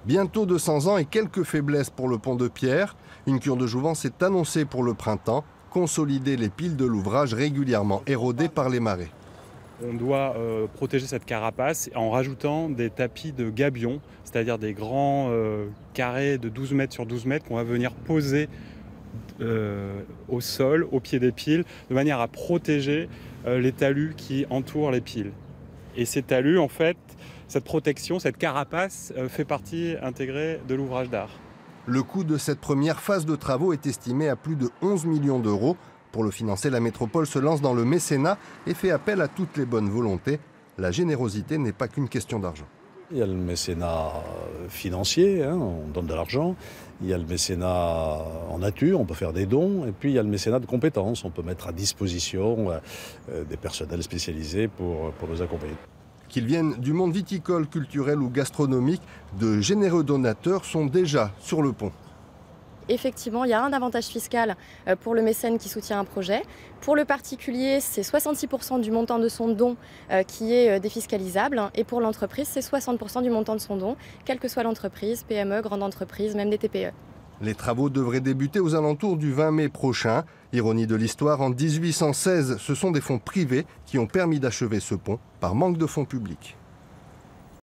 Bientôt 200 ans et quelques faiblesses pour le pont de pierre. Une cure de jouvence est annoncée pour le printemps. Consolider les piles de l'ouvrage régulièrement érodées par les marées. On doit protéger cette carapace en rajoutant des tapis de gabion, c'est-à-dire des grands carrés de 12 mètres sur 12 mètres qu'on va venir poser au sol, au pied des piles, de manière à protéger les talus qui entourent les piles. Et ces talus, en fait, cette protection, cette carapace fait partie intégrée de l'ouvrage d'art. Le coût de cette première phase de travaux est estimé à plus de 11 millions d'euros. Pour le financer, la métropole se lance dans le mécénat et fait appel à toutes les bonnes volontés. La générosité n'est pas qu'une question d'argent. Il y a le mécénat financier, on donne de l'argent. Il y a le mécénat en nature, on peut faire des dons. Et puis il y a le mécénat de compétences, on peut mettre à disposition des personnels spécialisés pour nous accompagner. Qu'ils viennent du monde viticole, culturel ou gastronomique, de généreux donateurs sont déjà sur le pont. Effectivement, il y a un avantage fiscal pour le mécène qui soutient un projet. Pour le particulier, c'est 66% du montant de son don qui est défiscalisable. Et pour l'entreprise, c'est 60% du montant de son don, quelle que soit l'entreprise, PME, grande entreprise, même des TPE. Les travaux devraient débuter aux alentours du 20 mai prochain. Ironie de l'histoire, en 1816, ce sont des fonds privés qui ont permis d'achever ce pont par manque de fonds publics.